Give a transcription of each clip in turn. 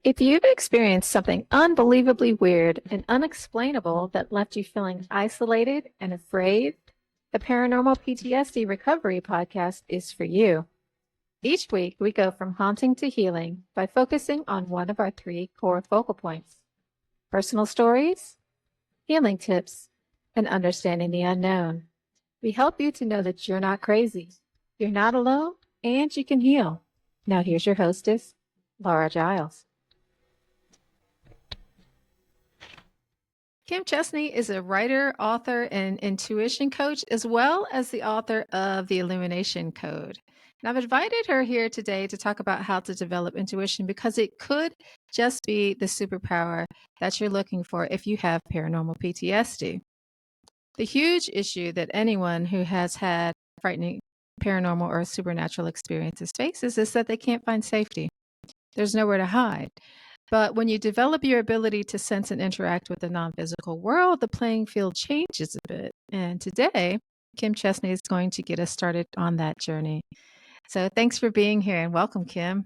If you've experienced something unbelievably weird and unexplainable that left you feeling isolated and afraid, the Paranormal PTSD Recovery Podcast is for you. Each week, we go from haunting to healing by focusing on one of our three core focal points: personal stories, healing tips, and understanding the unknown. We help you to know that you're not crazy, you're not alone, and you can heal. Now, here's your hostess, Laura Giles. Kim Chesney is a writer, author, and intuition coach, as well as the author of the Illumination Code. And I've invited her here today to talk about how to develop intuition because it could just be the superpower that you're looking for if you have paranormal PTSD. The huge issue that anyone who has had frightening paranormal or supernatural experiences faces is that they can't find safety. There's nowhere to hide. But when you develop your ability to sense and interact with the non-physical world, the playing field changes a bit. And today, Kim Chesney is going to get us started on that journey. So thanks for being here and welcome, Kim.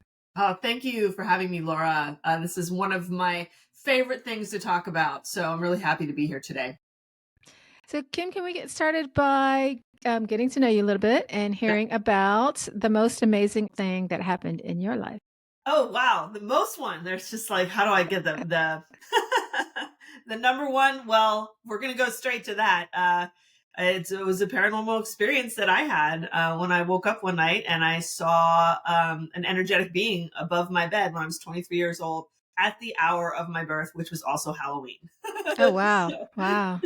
Thank you for having me, Laura. This is one of my favorite things to talk about. So I'm really happy to be here today. So Kim, can we get started by getting to know you a little bit and hearing about the most amazing thing that happened in your life? Oh, wow. The most one. There's just like, how do I get the the number one? Well, we're going to go straight to that. It was a paranormal experience that I had when I woke up one night and I saw an energetic being above my bed when I was 23 years old at the hour of my birth, which was also Halloween. Oh, wow. Wow.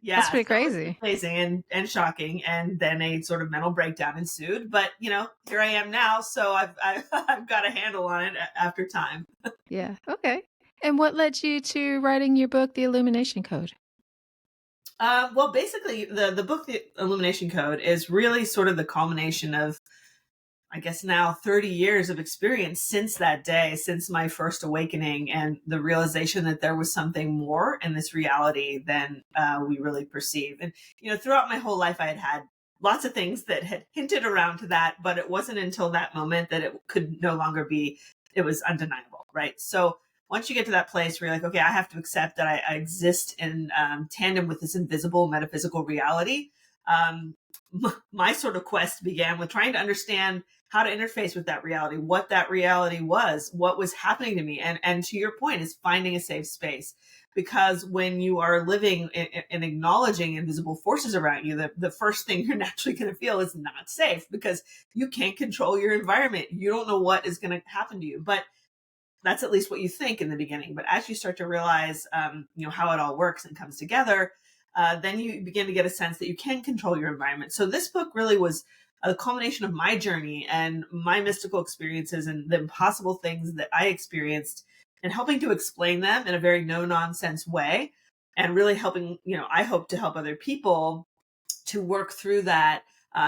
Yeah, That's pretty so it was crazy. amazing and shocking, and then a sort of mental breakdown ensued. But here I am now, so I've got a handle on it after time. Yeah. Okay. And what led you to writing your book, The Illumination Code? Well, basically, the book, The Illumination Code, is really sort of the culmination of, I guess, now 30 years of experience since that day, since my first awakening, and the realization that there was something more in this reality than we really perceive. And, throughout my whole life, I had had lots of things that had hinted around to that, but it wasn't until that moment that it could no longer be, it was undeniable, right? So once you get to that place where you're like, okay, I have to accept that I exist in tandem with this invisible metaphysical reality. My sort of quest began with trying to understand how to interface with that reality, what that reality was, what was happening to me. And to your point, is finding a safe space. Because when you are living and acknowledging invisible forces around you, the first thing you're naturally going to feel is not safe because you can't control your environment. You don't know what is going to happen to you. But that's at least what you think in the beginning. But as you start to realize, how it all works and comes together, then you begin to get a sense that you can control your environment. So this book really was a culmination of my journey and my mystical experiences and the impossible things that I experienced, and helping to explain them in a very no nonsense way, and really helping, I hope to help other people to work through that.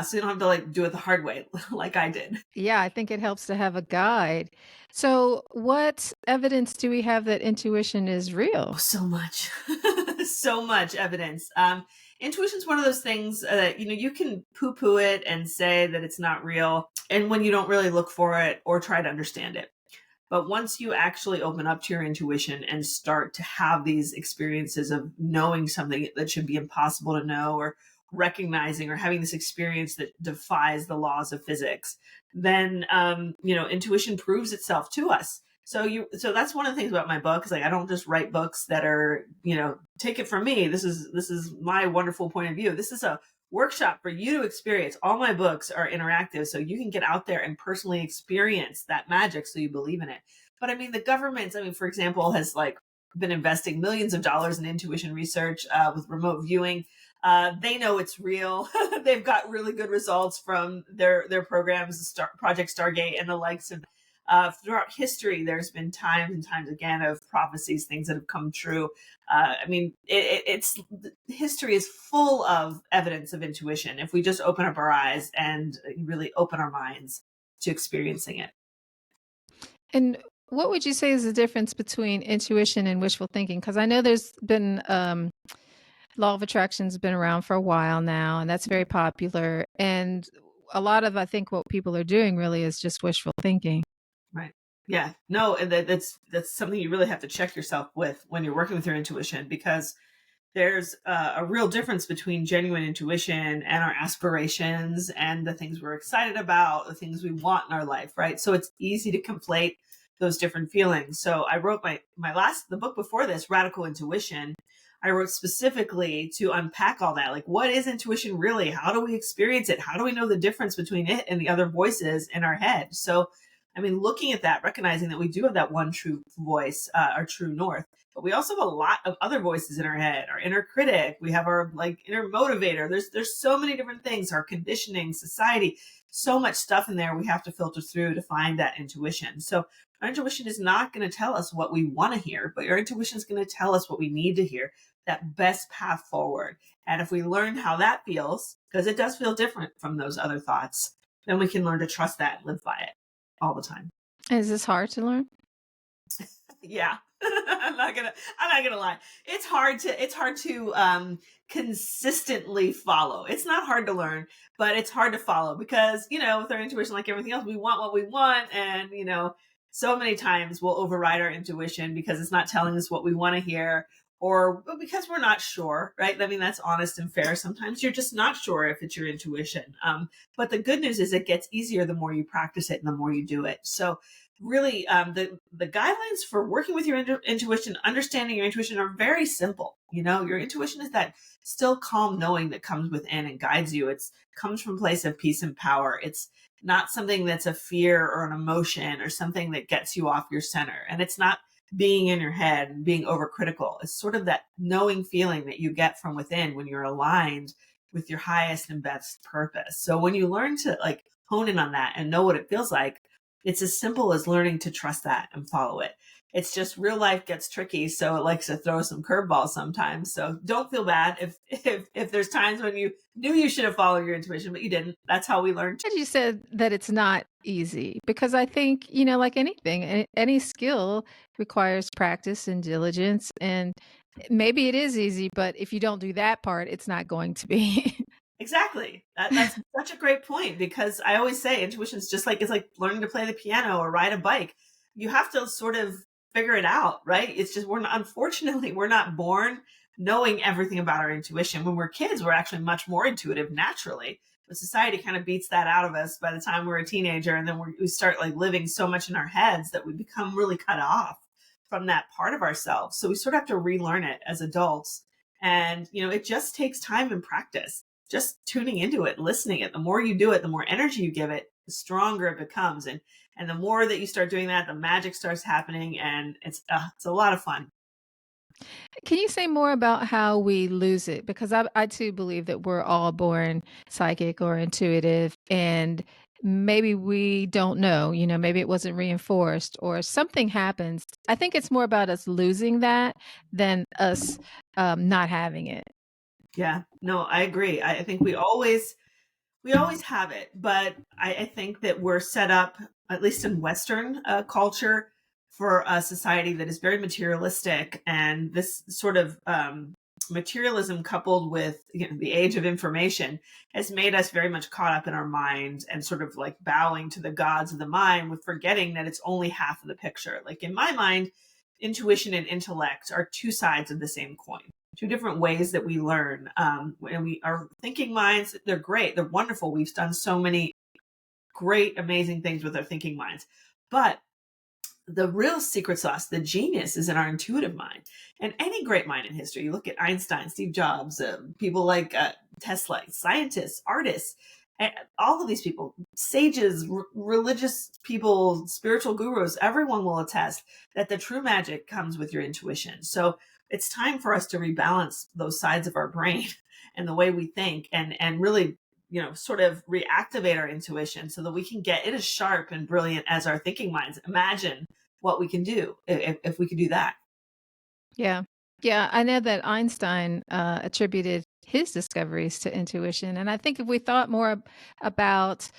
So you don't have to do it the hard way like I did. Yeah, I think it helps to have a guide. So, what evidence do we have that intuition is Oh, real? so much, so much evidence. Intuition is one of those things that, you can poo poo it and say that it's not real. And when you don't really look for it or try to understand it. But once you actually open up to your intuition and start to have these experiences of knowing something that should be impossible to know, or recognizing or having this experience that defies the laws of physics, then, intuition proves itself to us. So that's one of the things about my book is I don't just write books that are, take it from me. This is my wonderful point of view. This is a workshop for you to experience. All my books are interactive, so you can get out there and personally experience that magic so you believe in it. But the government, for example, has been investing millions of dollars in intuition research with remote viewing. They know it's real. They've got really good results from their programs, Project Stargate and the likes. And throughout history, there's been times and times again of prophecies, things that have come true. It's history is full of evidence of intuition if we just open up our eyes and really open our minds to experiencing it. And what would you say is the difference between intuition and wishful thinking? Because I know there's been law of attraction's been around for a while now, and that's very popular. And a lot of, I think, what people are doing really is just wishful thinking. Right. Yeah, no, and that's something you really have to check yourself with when you're working with your intuition, because there's a real difference between genuine intuition and our aspirations and the things we're excited about, the things we want in our life, right? So it's easy to conflate those different feelings. So I wrote the book before this, Radical Intuition. I wrote specifically to unpack all that. Like, what is intuition really? How do we experience it? How do we know the difference between it and the other voices in our head? So, I mean, looking at that, recognizing that we do have that one true voice, our true north, but we also have a lot of other voices in our head, our inner critic, we have our like inner motivator. There's so many different things, our conditioning, society, so much stuff in there we have to filter through to find that intuition. So our intuition is not going to tell us what we want to hear, but our intuition is going to tell us what we need to hear, that best path forward. And if we learn how that feels, because it does feel different from those other thoughts, then we can learn to trust that and live by it all the time. Is this hard to learn? Yeah. I'm not gonna lie. It's hard to consistently follow. It's not hard to learn, but it's hard to follow because, with our intuition, like everything else, we want what we want. And, so many times we'll override our intuition because it's not telling us what we want to hear, or because we're not sure, right? I mean, that's honest and fair. Sometimes you're just not sure if it's your intuition. But the good news is it gets easier the more you practice it and the more you do it. So really, the guidelines for working with your intuition, understanding your intuition, are very simple. Your intuition is that still calm knowing that comes within and guides you. It's comes from a place of peace and power. It's not something that's a fear or an emotion or something that gets you off your center, and it's not being in your head and being overcritical. It's sort of that knowing feeling that you get from within when you're aligned with your highest and best purpose. So when you learn to like hone in on that and know what it feels like, it's as simple as learning to trust that and follow it. It's just real life gets tricky, so it likes to throw some curveballs sometimes. So don't feel bad if there's times when you knew you should have followed your intuition, but you didn't. That's how we learn. And you said that it's not easy because I think, like anything, any skill requires practice and diligence. And maybe it is easy, but if you don't do that part, it's not going to be. Exactly. That's such a great point, because I always say intuition is just like it's like learning to play the piano or ride a bike. You have to sort of figure it out, right? It's just unfortunately we're not born knowing everything about our intuition. When we're kids, we're actually much more intuitive naturally. But society kind of beats that out of us by the time we're a teenager, and then we start like living so much in our heads that we become really cut off from that part of ourselves. So we sort of have to relearn it as adults. And it just takes time and practice, just tuning into it, listening it. The more you do it, the more energy you give it, the stronger it becomes. And the more that you start doing that, the magic starts happening, and it's a lot of fun. Can you say more about how we lose it? Because I too believe that we're all born psychic or intuitive, and maybe we don't know, maybe it wasn't reinforced or something happens. I think it's more about us losing that than us not having it. Yeah, no, I agree. I think we always have it, but I think that we're set up, at least in Western culture, for a society that is very materialistic, and this sort of materialism, coupled with the age of information, has made us very much caught up in our minds and sort of like bowing to the gods of the mind, with forgetting that it's only half of the picture. Like in my mind, intuition and intellect are two sides of the same coin, two different ways that we learn. And we our thinking minds, they're great, they're wonderful. We've done so many great, amazing things with our thinking minds. But the real secret sauce, the genius, is in our intuitive mind. And any great mind in history, you look at Einstein, Steve Jobs, people like Tesla, scientists, artists, and all of these people, sages, religious people, spiritual gurus, everyone will attest that the true magic comes with your intuition. So it's time for us to rebalance those sides of our brain and the way we think, and really sort of reactivate our intuition so that we can get it as sharp and brilliant as our thinking minds. Imagine what we can do if we could do that. Yeah. Yeah, I know that Einstein attributed his discoveries to intuition. And I think if we thought more about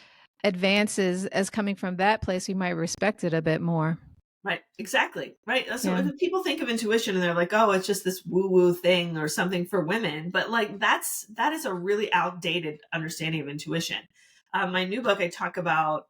advances as coming from that place, we might respect it a bit more. Right. Exactly. Right. So Yeah. if people think of intuition and they're like, oh, it's just this woo woo thing or something for women, but like that is a really outdated understanding of intuition. My new book, I talk about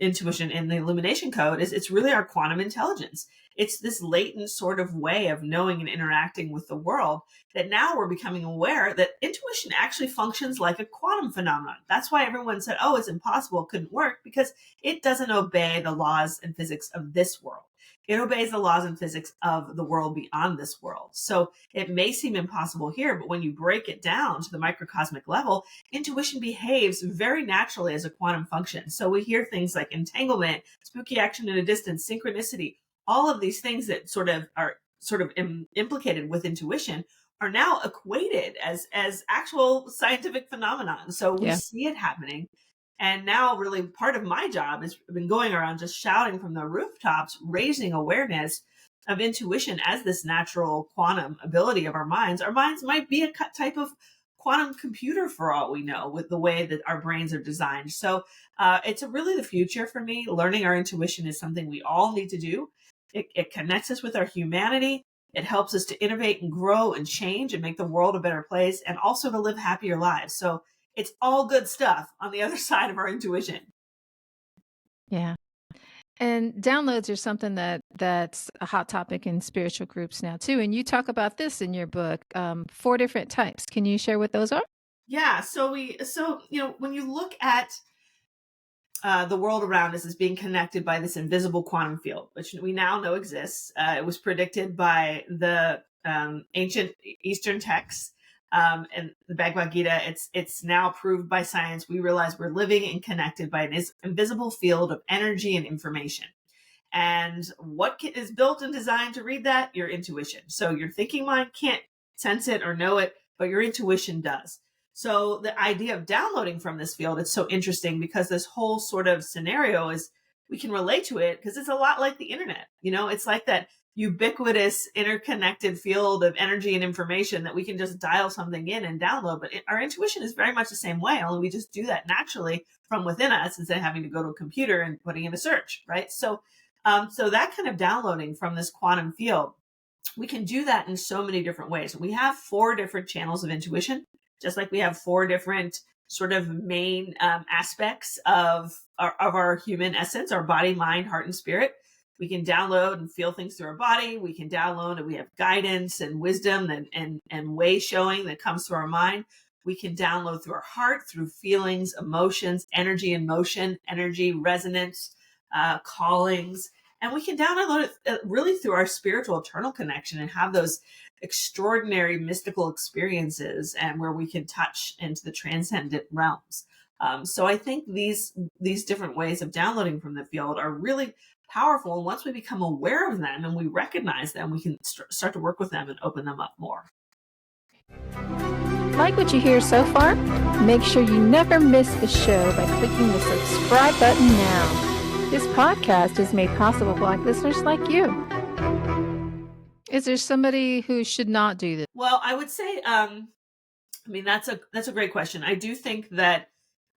intuition in the Illumination Code is it's really our quantum intelligence. It's this latent sort of way of knowing and interacting with the world that now we're becoming aware that intuition actually functions like a quantum phenomenon. That's why everyone said, oh, it's impossible, it couldn't work, because it doesn't obey the laws and physics of this world. It obeys the laws and physics of the world beyond this world. So it may seem impossible here, but when you break it down to the microcosmic level, intuition behaves very naturally as a quantum function. So we hear things like entanglement, spooky action in a distance, synchronicity, all of these things that are implicated with intuition are now equated as actual scientific phenomenon. So we Yeah. see it happening. And now really part of my job has been going around just shouting from the rooftops, raising awareness of intuition as this natural quantum ability of our minds. Our minds might be a type of quantum computer for all we know, with the way that our brains are designed. So it's really the future for me. Learning our intuition is something we all need to do. It connects us with our humanity. It helps us to innovate and grow and change and make the world a better place, and also to live happier lives. So it's all good stuff on the other side of our intuition. Yeah. And downloads are something that's a hot topic in spiritual groups now too. And you talk about this in your book, 4 different types. Can you share what those are? Yeah. So when you look at the world around us is being connected by this invisible quantum field, which we now know exists. It was predicted by the ancient Eastern texts and the Bhagavad Gita. It's now proved by science. We realize we're living and connected by an invisible field of energy and information. And what is built and designed to read that? Your intuition. So your thinking mind can't sense it or know it, but your intuition does. So the idea of downloading from this field, it's so interesting because this whole sort of scenario is, we can relate to it because it's a lot like the internet. It's like that ubiquitous interconnected field of energy and information that we can just dial something in and download. But our intuition is very much the same way, only we just do that naturally from within us instead of having to go to a computer and putting in a search, right? So that kind of downloading from this quantum field, we can do that in so many different ways. We have 4 different channels of intuition, just like we have 4 different sort of main aspects of our human essence, our body, mind, heart, and spirit. We can download and feel things through our body. We can download and we have guidance and wisdom and way showing that comes through our mind. We can download through our heart, through feelings, emotions, energy and motion, energy, resonance, callings. And we can download it really through our spiritual eternal connection and have those extraordinary mystical experiences, and where we can touch into the transcendent realms. So I think these different ways of downloading from the field are really powerful. And once we become aware of them and we recognize them, we can start to work with them and open them up more. Like what you hear so far? Make sure you never miss a show by clicking the subscribe button now. This podcast is made possible by listeners like you. Is there somebody who should not do this? Well, I would say, that's a great question. I do think that,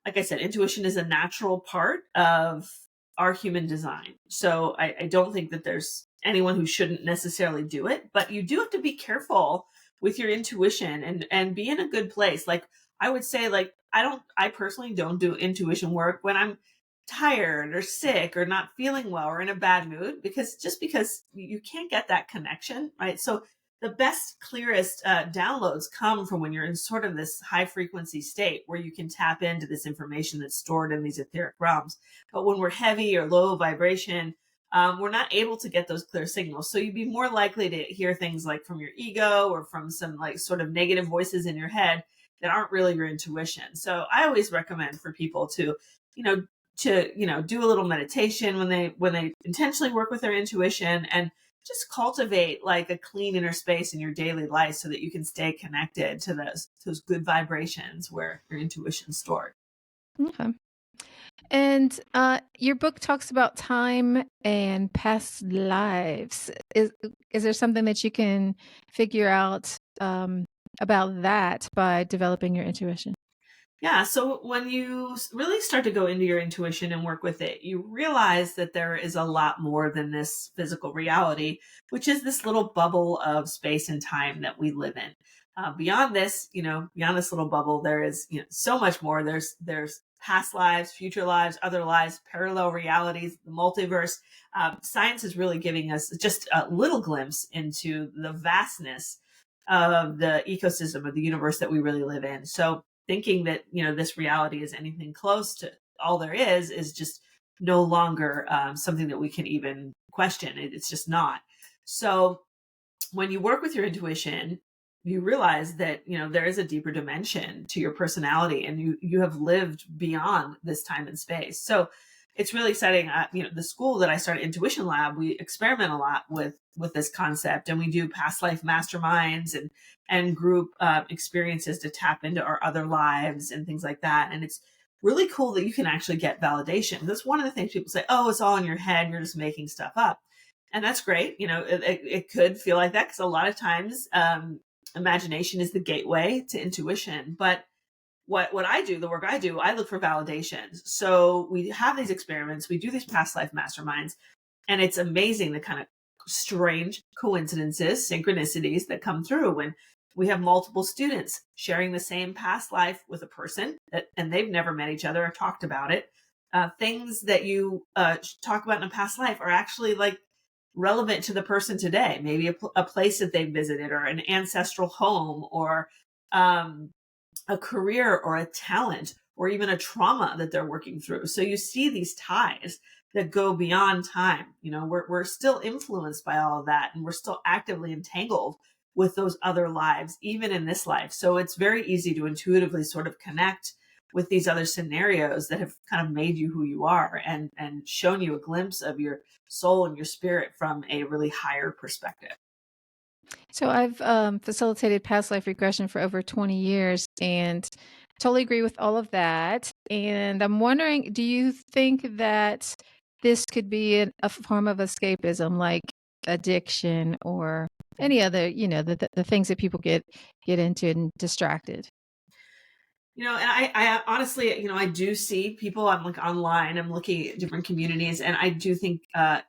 like I said, intuition is a natural part of our human design. So I don't think that there's anyone who shouldn't necessarily do it, but you do have to be careful with your intuition and be in a good place. Like I would say, like, I personally don't do intuition work when I'm tired or sick or not feeling well or in a bad mood, because you can't get that connection, right? So the best, clearest downloads come from when you're in sort of this high frequency state where you can tap into this information that's stored in these etheric realms. But when we're heavy or low vibration, we're not able to get those clear signals. So you'd be more likely to hear things like from your ego or from some like sort of negative voices in your head that aren't really your intuition. So I always recommend for people to, do a little meditation when they intentionally work with their intuition, and just cultivate like a clean inner space in your daily life so that you can stay connected to those good vibrations where your intuition's stored. Okay. And your book talks about time and past lives. Is there something that you can figure out about that by developing your intuition? Yeah. So when you really start to go into your intuition and work with it, you realize that there is a lot more than this physical reality, which is this little bubble of space and time that we live in. Beyond this little bubble, there is, so much more. There's past lives, future lives, other lives, parallel realities, the multiverse. Science is really giving us just a little glimpse into the vastness of the ecosystem of the universe that we really live in. So thinking that, this reality is anything close to all there is just no longer something that we can even question. It's just not. So when you work with your intuition, you realize that, there is a deeper dimension to your personality, and you have lived beyond this time and space. So it's really exciting. The school that I started, Intuition Lab, we experiment a lot with this concept, and we do past life masterminds and group experiences to tap into our other lives and things like that. And it's really cool that you can actually get validation. That's one of the things people say, oh, it's all in your head, you're just making stuff up. And that's great. It could feel like that, because a lot of times imagination is the gateway to intuition. But what I do, the work I do, I look for validations. So we have these experiments, we do these past life masterminds, and it's amazing the kind of strange coincidences, synchronicities that come through when we have multiple students sharing the same past life with a person and they've never met each other or talked about it. Things that you talk about in a past life are actually like relevant to the person today. Maybe a place that they visited, or an ancestral home, or a career, or a talent, or even a trauma that they're working through. So you see these ties that go beyond time. We're still influenced by all of that, and we're still actively entangled with those other lives, even in this life. So it's very easy to intuitively sort of connect with these other scenarios that have kind of made you who you are, and shown you a glimpse of your soul and your spirit from a really higher perspective. So I've facilitated past life regression for over 20 years and totally agree with all of that. And I'm wondering, do you think that this could be a form of escapism, like addiction or any other, the things that people get into and distracted? And I honestly, I do see people. I'm like online, I'm looking at different communities, and I do think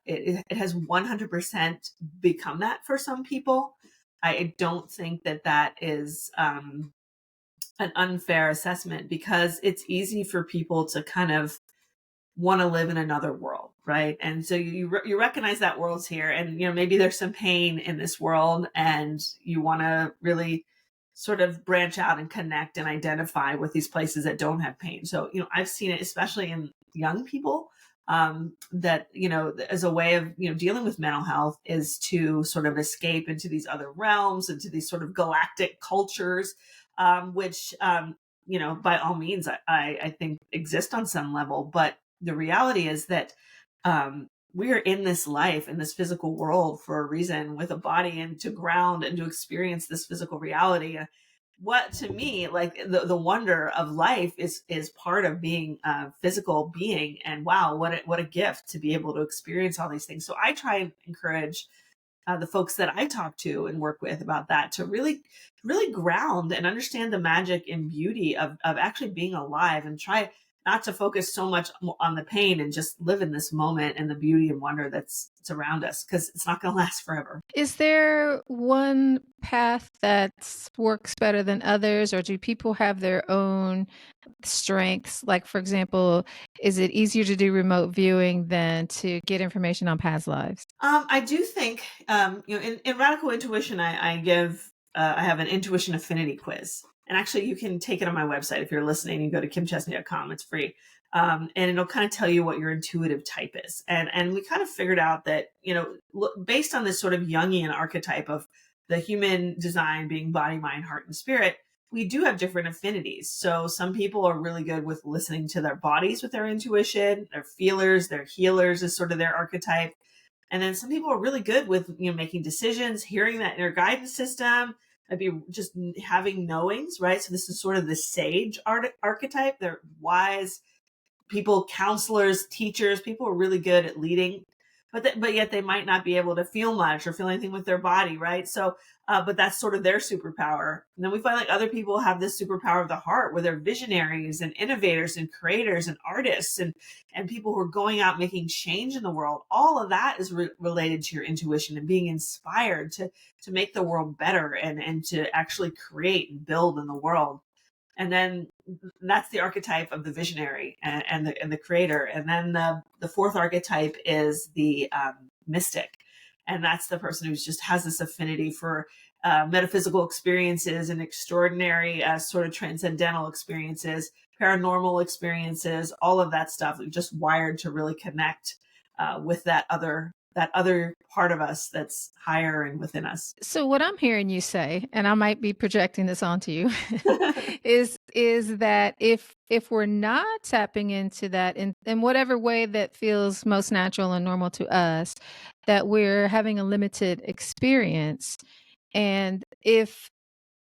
it has 100% become that for some people. I don't think that is an unfair assessment, because it's easy for people to kind of want to live in another world, right? And so you recognize that world's here, and maybe there's some pain in this world, and you want to really sort of branch out and connect and identify with these places that don't have pain. So I've seen it especially in young people, that as a way of dealing with mental health, is to sort of escape into these other realms, into these sort of galactic cultures, which by all means I think exist on some level. But the reality is that we are in this life, in this physical world, for a reason, with a body, and to ground and to experience this physical reality. What, to me, like the wonder of life is part of being a physical being. And wow, what a gift to be able to experience all these things. So I try and encourage the folks that I talk to and work with about that, to really, really ground and understand the magic and beauty of actually being alive, and try not to focus so much on the pain, and just live in this moment and the beauty and wonder that's around us, because it's not going to last forever. Is there one path that works better than others, or do people have their own strengths? Like, for example, is it easier to do remote viewing than to get information on past lives? I do think, in radical intuition, I have an intuition affinity quiz, and actually you can take it on my website. If you're listening, you go to kimchesney.com. It's free. And it'll kind of tell you what your intuitive type is. And we kind of figured out that, based on this sort of Jungian archetype of the human design being body, mind, heart, and spirit, we do have different affinities. So some people are really good with listening to their bodies with their intuition, their feelers, their healers is sort of their archetype. And then some people are really good with, making decisions, hearing that inner guidance system, maybe just having knowings, right? So this is sort of the sage archetype. They're wise people, counselors, teachers. People are really good at leading, but yet they might not be able to feel much or feel anything with their body, right? So, but that's sort of their superpower. And then we find like other people have this superpower of the heart, where they're visionaries and innovators and creators and artists, and people who are going out making change in the world. All of that is related to your intuition and being inspired to make the world better, and to actually create and build in the world. And then that's the archetype of the visionary and the creator. And then the fourth archetype is the mystic. And that's the person who just has this affinity for metaphysical experiences and extraordinary sort of transcendental experiences, paranormal experiences, all of that stuff. We're just wired to really connect with that other part of us that's higher and within us. So what I'm hearing you say, and I might be projecting this onto you, is that if we're not tapping into that in whatever way that feels most natural and normal to us, that we're having a limited experience. And if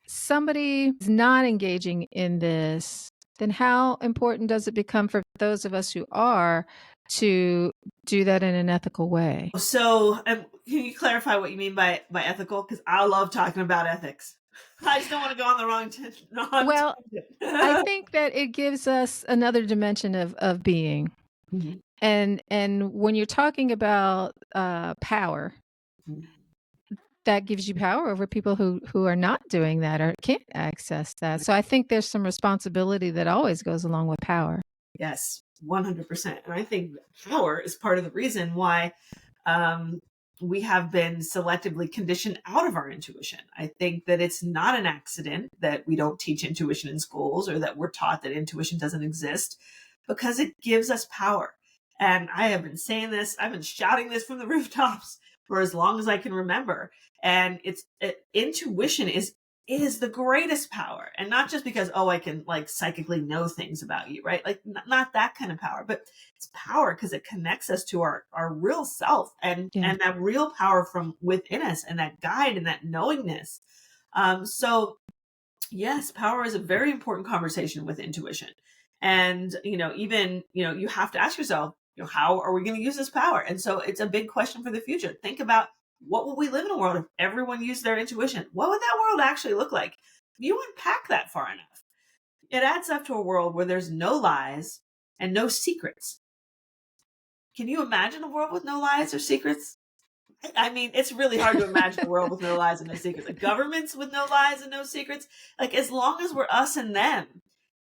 somebody is not engaging in this, then how important does it become for those of us who are to do that in an ethical way? So, can you clarify what you mean by ethical? Because I love talking about ethics. I just don't want to go on the wrong Well, I tangent. think that it gives us another dimension of being. Mhm. And when you're talking about power, that gives you power over people who are not doing that or can't access that. So I think there's some responsibility that always goes along with power. Yes, 100%. And I think power is part of the reason why um, we have been selectively conditioned out of our intuition. I think that it's not an accident that we don't teach intuition in schools or that we're taught that intuition doesn't exist because it gives us power. And I have been saying this, I've been shouting this from the rooftops for as long as I can remember. And intuition is the greatest power. And not just because, oh, I can like psychically know things about you, right? Like not that kind of power, but it's power because it connects us to our real self Yeah. and that real power from within us and that guide and that knowingness. So yes, power is a very important conversation with intuition. And, even, you have to ask yourself, how are we going to use this power? And so it's a big question for the future. Think about what will we live in a world if everyone used their intuition? What would that world actually look like? If you unpack that far enough, it adds up to a world where there's no lies and no secrets. Can you imagine a world with no lies or secrets? I mean, it's really hard to imagine a world with no lies and no secrets. Like governments with no lies and no secrets. Like as long as we're us and them,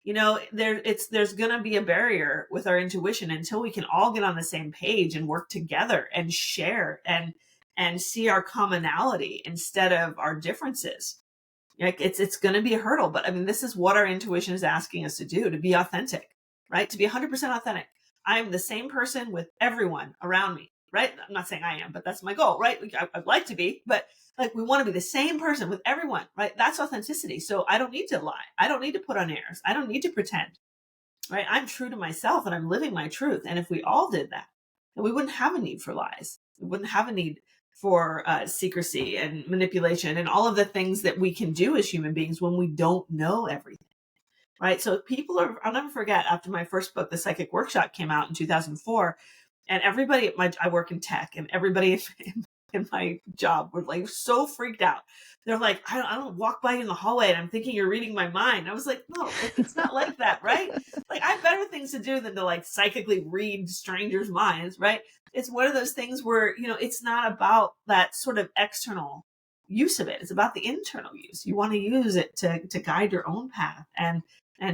there's gonna be a barrier with our intuition until we can all get on the same page and work together and share and see our commonality instead of our differences. Like it's going to be a hurdle, but I mean, this is what our intuition is asking us to do, to be authentic, right? To be 100% authentic. I'm the same person with everyone around me, right? I'm not saying I am, but that's my goal, right? I'd like to be, but like we want to be the same person with everyone, right? That's authenticity. So I don't need to lie. I don't need to put on airs. I don't need to pretend, right? I'm true to myself and I'm living my truth. And if we all did that, then we wouldn't have a need for lies. We wouldn't have a need for secrecy and manipulation and all of the things that we can do as human beings when we don't know everything. Right. So I'll never forget after my first book, The Psychic Workshop, came out in 2004. And everybody I work in tech, and everybody in my job were like so freaked out. They're like, I don't walk by you in the hallway and I'm thinking you're reading my mind. I was like, no, like it's not like that, right? Like I have better things to do than to like psychically read strangers' minds, right? It's one of those things where, it's not about that sort of external use of it. It's about the internal use. You want to use it to guide your own path and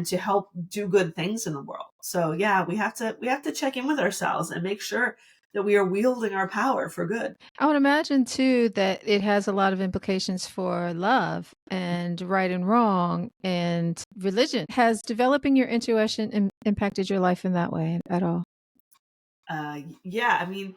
to help do good things in the world. So yeah, we have to check in with ourselves and make sure that we are wielding our power for good. I would imagine too that it has a lot of implications for love and right and wrong and religion. Has developing your intuition impacted your life in that way at all? Yeah, I mean,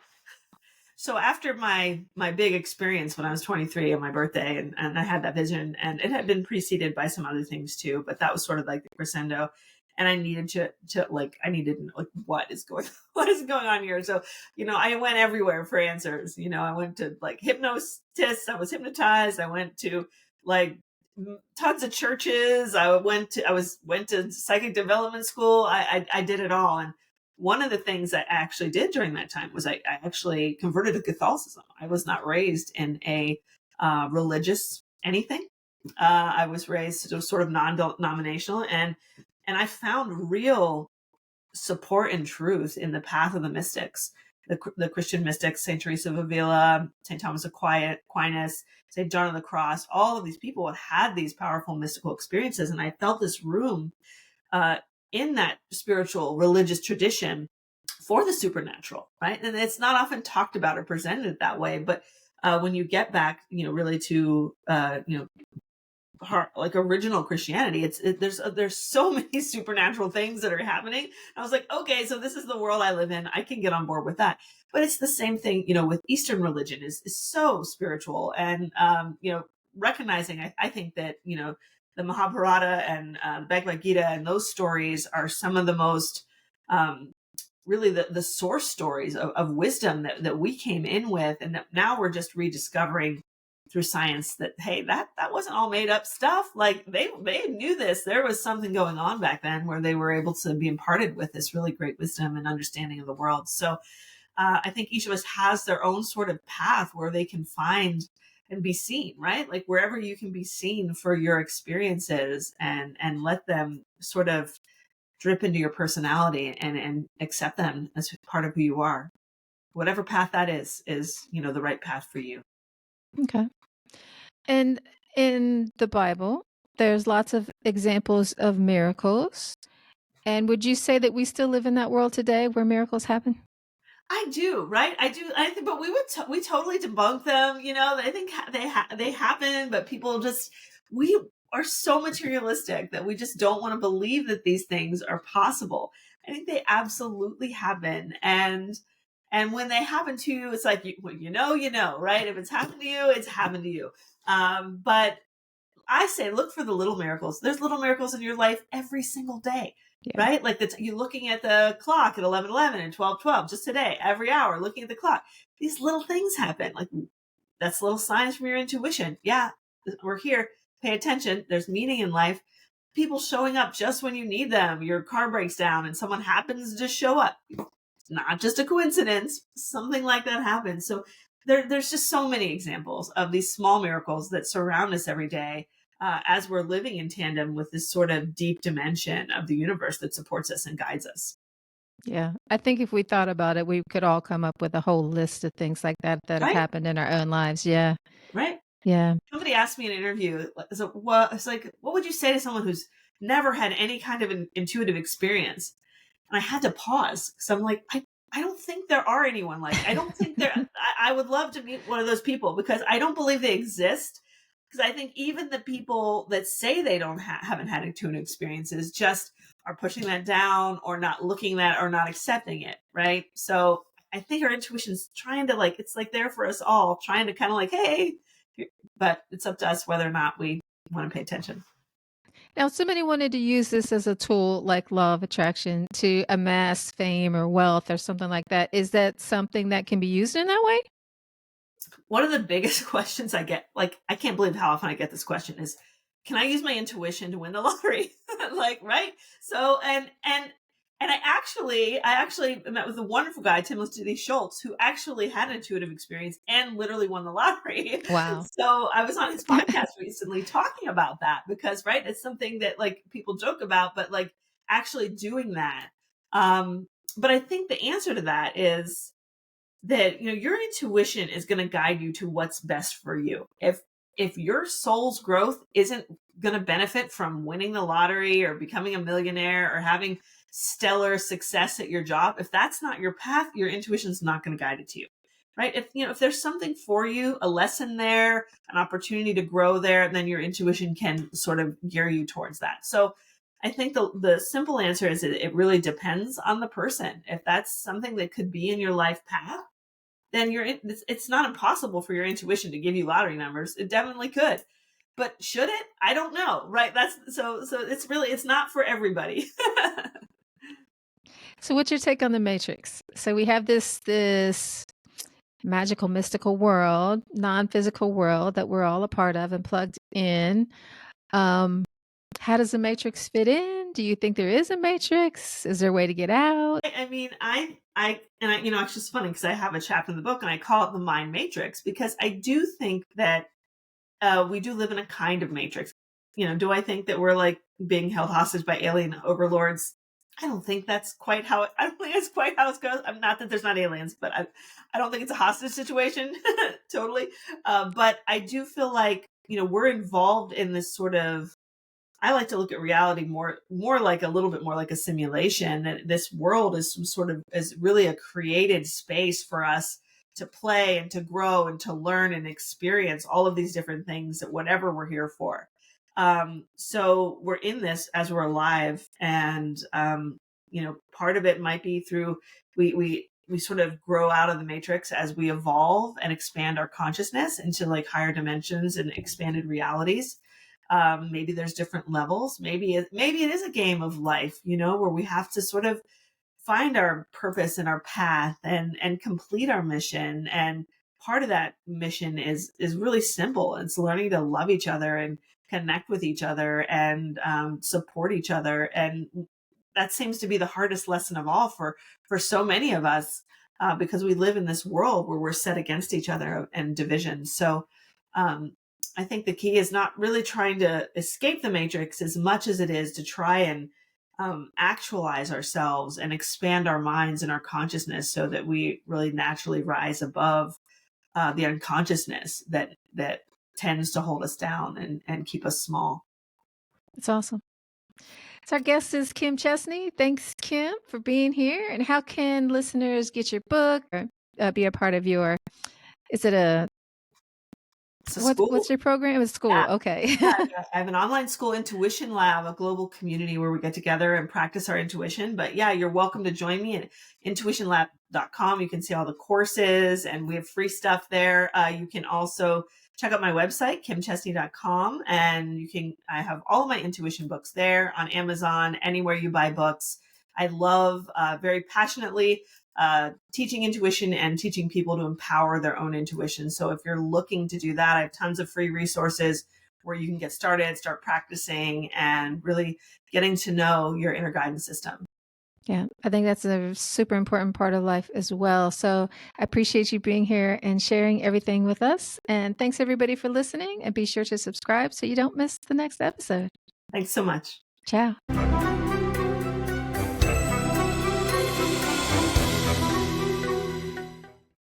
so after my big experience when I was 23 on my birthday, and I had that vision, and it had been preceded by some other things too, but that was sort of like the crescendo. And I needed to like I needed to know, like what is going what is going on here. So I went everywhere for answers. I went to like hypnotists. I was hypnotized. I went to like tons of churches. I went to psychic development school. I did it all. And one of the things I actually did during that time was I actually converted to Catholicism. I was not raised in a religious anything. I was raised sort of non-denominational, and I found real support and truth in the path of the mystics. the Christian mystics, Saint Teresa of Avila, Saint Thomas Aquinas, Saint John of the Cross. All of these people had these powerful mystical experiences, and I felt this room uh, in that spiritual religious tradition for the supernatural, right? And it's not often talked about or presented that way, but when you get back, really to like original Christianity, there's so many supernatural things that are happening. I was like, okay, so this is the world I live in. I can get on board with that. But it's the same thing, with Eastern religion is so spiritual, and recognizing, I think that the Mahabharata and the Bhagavad Gita and those stories are some of the most really the source stories of wisdom that we came in with, and that now we're just rediscovering through science that, hey, that wasn't all made up stuff. Like they knew this. There was something going on back then where they were able to be imparted with this really great wisdom and understanding of the world. So I think each of us has their own sort of path where they can find and be seen, right? Like wherever you can be seen for your experiences, and let them sort of drip into your personality and accept them as part of who you are. Whatever path that is the right path for you. Okay. And in the Bible, there's lots of examples of miracles. And would you say that we still live in that world today where miracles happen? I do, right? I do. I think, but we totally debunk them. I think they happen, but people just, we are so materialistic that we just don't want to believe that these things are possible. I think they absolutely happen, and when they happen to you, it's like right? If it's happened to you, it's happened to you. But I say, look for the little miracles. There's little miracles in your life every single day, Yeah. right? Like you looking at the clock at 11:11 and 12:12 just today, every hour, looking at the clock. These little things happen. Like that's little signs from your intuition. Yeah, we're here. Pay attention. There's meaning in life. People showing up just when you need them. Your car breaks down and someone happens to just show up. It's not just a coincidence. Something like that happens. So there's just so many examples of these small miracles that surround us every day, as we're living in tandem with this sort of deep dimension of the universe that supports us and guides us. Yeah. I think if we thought about it, we could all come up with a whole list of things like that that have Right? happened in our own lives. Yeah. Right? Yeah. Somebody asked me in an interview, so what it's like, what would you say to someone who's never had any kind of an intuitive experience? And I had to pause because I'm like, I don't think there are anyone like, I don't think there, I would love to meet one of those people because I don't believe they exist. Because I think even the people that say they don't haven't had intuitive experiences just are pushing that down or not looking at or not accepting it, right? So I think our intuition's trying to, like, it's like there for us all, trying to kind of like, hey, but it's up to us whether or not we want to pay attention. Now, if somebody wanted to use this as a tool like law of attraction to amass fame or wealth or something like that, is that something that can be used in that way? One of the biggest questions I get, like, I can't believe how often I get this question, is, can I use my intuition to win the lottery? Like, right? So, and I actually met with a wonderful guy, Timothy Schultz, who actually had an intuitive experience and literally won the lottery. Wow. So I was on his podcast recently talking about that because, right, it's something that like people joke about, but like actually doing that. But I think the answer to that is that your intuition is going to guide you to what's best for you. If your soul's growth isn't going to benefit from winning the lottery or becoming a millionaire or having stellar success at your job, if that's not your path, your intuition's not going to guide it to you, right? If there's something for you, a lesson there, an opportunity to grow there, then your intuition can sort of gear you towards that. So I think the simple answer is it really depends on the person. If that's something that could be in your life path, then it's not impossible for your intuition to give you lottery numbers. It definitely could. But should it? I don't know. Right? That's so it's not for everybody. So, what's your take on the Matrix? So, we have this magical, mystical world, non-physical world that we're all a part of and plugged in. Um, how does the Matrix fit in? Do you think there is a Matrix? Is there a way to get out? I mean, it's just funny because I have a chapter in the book and I call it the mind matrix because I do think that we do live in a kind of matrix. Do I think that we're like being held hostage by alien overlords? I don't think that's quite how I don't think it's quite how it goes. I'm not that there's not aliens, but I don't think it's a hostage situation totally. But I do feel like, we're involved in this sort of, I like to look at reality more like a little bit more like a simulation. That this world is some sort of is really a created space for us to play and to grow and to learn and experience all of these different things that whatever we're here for. So we're in this as we're alive, and part of it might be through we sort of grow out of the matrix as we evolve and expand our consciousness into like higher dimensions and expanded realities. Maybe there's different levels. Maybe it is a game of life, where we have to sort of find our purpose and our path and complete our mission. And part of that mission is really simple. It's learning to love each other and connect with each other and support each other. And that seems to be the hardest lesson of all for so many of us, because we live in this world where we're set against each other and division. So um, I think the key is not really trying to escape the matrix as much as it is to try and actualize ourselves and expand our minds and our consciousness so that we really naturally rise above the unconsciousness that tends to hold us down and keep us small. It's awesome. So our guest is Kim Chesney. Thanks, Kim, for being here. And how can listeners get your book or be a part of your? Is it a It's a what's school. your program? It was school. Okay. Yeah, I have an online school, Intuition Lab, a global community where we get together and practice our intuition. But yeah, you're welcome to join me at intuitionlab.com. You can see all the courses and we have free stuff there. You can also check out my website, kimchesney.com. And I have all of my intuition books there on Amazon, anywhere you buy books. I love very passionately teaching intuition and teaching people to empower their own intuition. So if you're looking to do that, I have tons of free resources where you can get started, start practicing, and really getting to know your inner guidance system. Yeah, I think that's a super important part of life as well. So I appreciate you being here and sharing everything with us. And thanks everybody for listening. And be sure to subscribe so you don't miss the next episode. Thanks so much. Ciao.